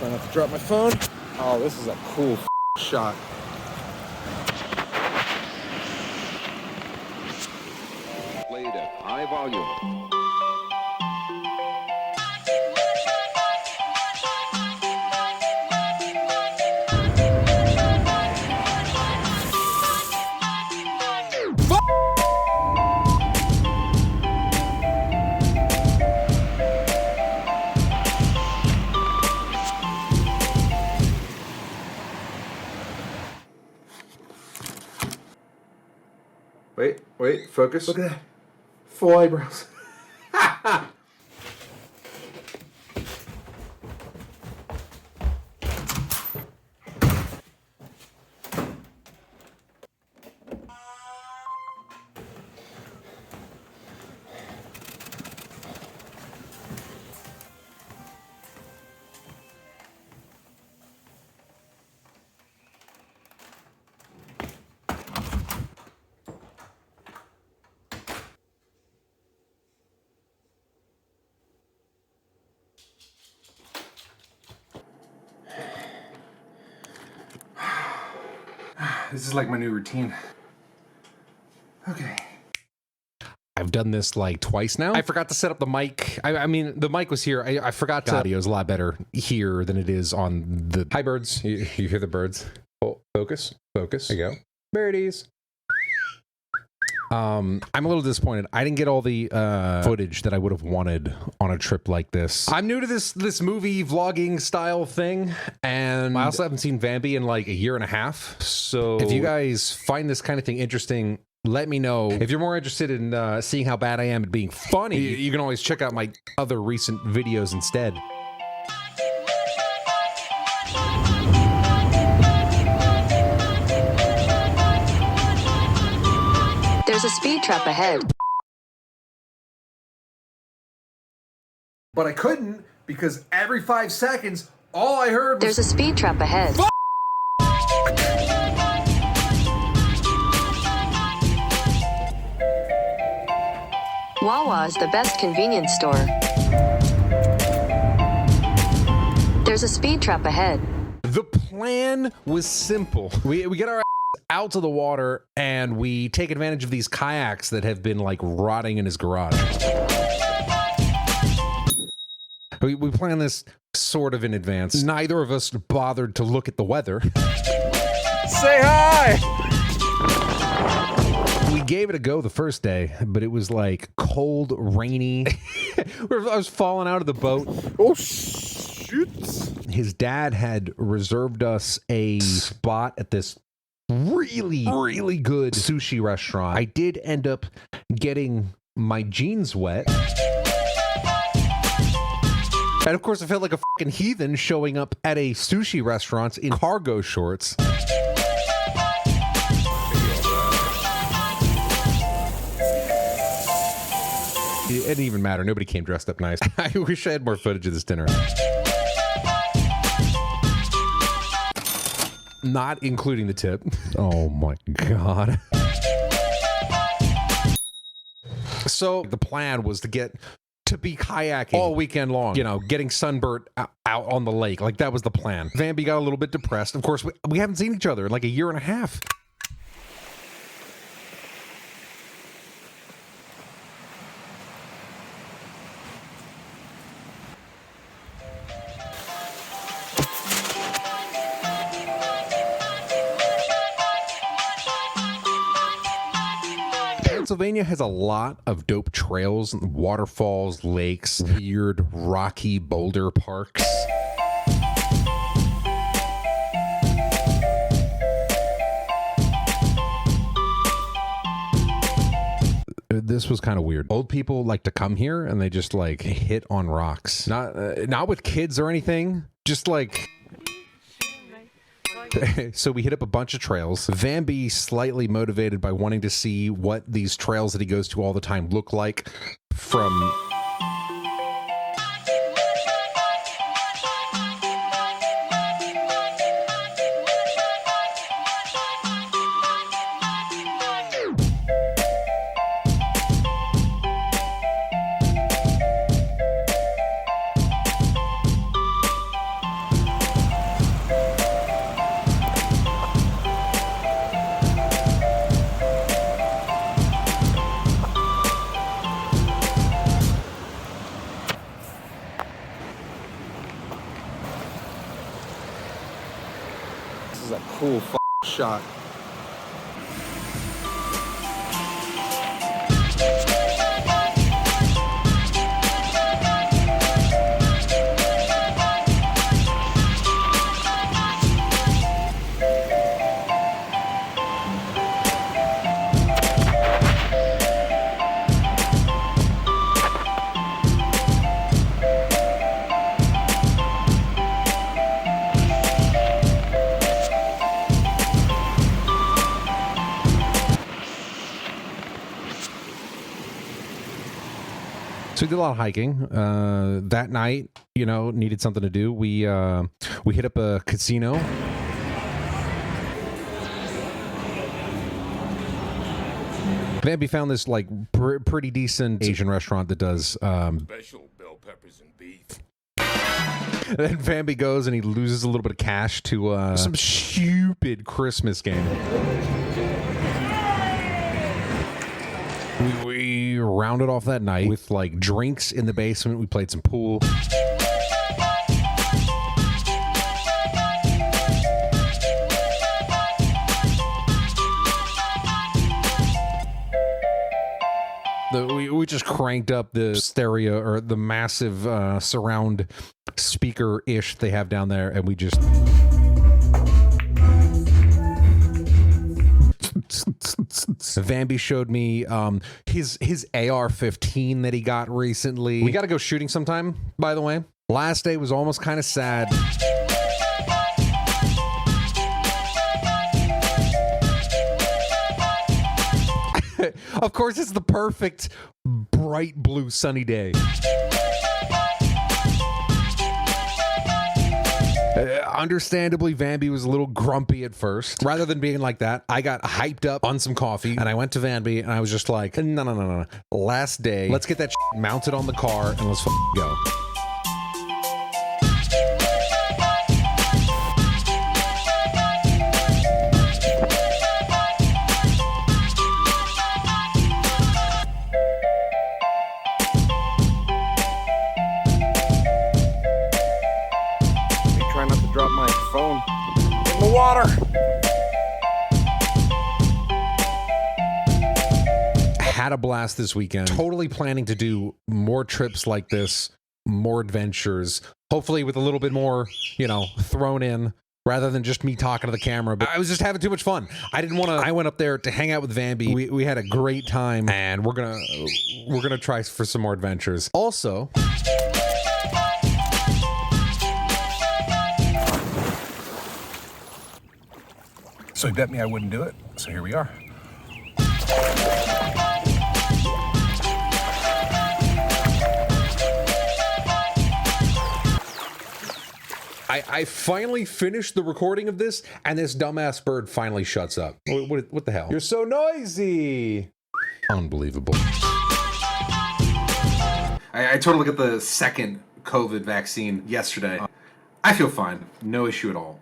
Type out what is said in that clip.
Try not to drop my phone. Oh, this is a cool shot. Played at high volume. Wait, focus. Look at that. Full eyebrows. This is like my new routine. Okay. I've done this like twice now. I forgot to set up the mic. I mean, the mic was here. I forgot to. Audio is a lot better here than it is on the. Hi, birds. You hear the birds? Oh, focus. There you go. Birdies. I'm a little disappointed. I didn't get all the footage that I would have wanted on a trip like this. I'm new to this movie vlogging style thing, and I also haven't seen Vanby in like a year and a half. So if you guys find this kind of thing interesting, let me know. If you're more interested in seeing how bad I am at being funny, you can always check out my other recent videos instead. There's a speed trap ahead. But I couldn't because every 5 seconds, all I heard was... There's a speed trap ahead. Wawa is the best convenience store. There's a speed trap ahead. The plan was simple. We get our out to the water and we take advantage of these kayaks that have been like rotting in his garage. We planned this sort of in advance. Neither of us bothered to look at the weather. Say hi! We gave it a go the first day, but it was like cold, rainy. I was falling out of the boat. Oh, shoot. His dad had reserved us a spot at this really good sushi restaurant. I did end up getting my jeans wet. And of course, I felt like a fucking heathen showing up at a sushi restaurant in cargo shorts. It didn't even matter. Nobody came dressed up nice. I wish I had more footage of this dinner. Not including the tip. Oh my God. So the plan was to be kayaking all weekend long, you know, getting sunburnt out on the lake. Like that was the plan. Vanby got a little bit depressed. Of course, we haven't seen each other in like a year and a half. Pennsylvania has a lot of dope trails, waterfalls, lakes, weird rocky boulder parks. This was kind of weird. Old people like to come here and they just like hit on rocks. Not with kids or anything, just like... So we hit up a bunch of trails. Vanby, slightly motivated by wanting to see what these trails that he goes to all the time look like from... is a cool shot. So we did a lot of hiking. That night, you know, needed something to do. We hit up a casino. Vanby found this like pretty decent Asian restaurant that does Special bell peppers and beef. then Vanby goes and he loses a little bit of cash to some stupid Christmas game. We rounded off that night with like drinks in the basement. We played some pool. We just cranked up the stereo or the massive surround speaker-ish they have down there, and we just... Vanby showed me his AR-15 that he got recently. We got to go shooting sometime, by the way. Last day was almost kind of sad. Of course, it's the perfect bright blue sunny day. Understandably, Vanby was a little grumpy at first. Rather than being like that, I got hyped up on some coffee, and I went to Vanby, and I was just like, no. Last day, let's get that shit mounted on the car, and let's go. Try not to drop my phone in the water. Had a blast this weekend. Totally planning to do more trips like this, more adventures, hopefully with a little bit more, you know, thrown in rather than just me talking to the camera. But I was just having too much fun. I didn't want to. I went up there to hang out with Vanby. We had a great time, and we're gonna try for some more adventures. Also, So he bet me I wouldn't do it. So here we are. I finally finished the recording of this, and this dumbass bird finally shuts up. What the hell? You're so noisy. Unbelievable. I totally got the second COVID vaccine yesterday. I feel fine. No issue at all.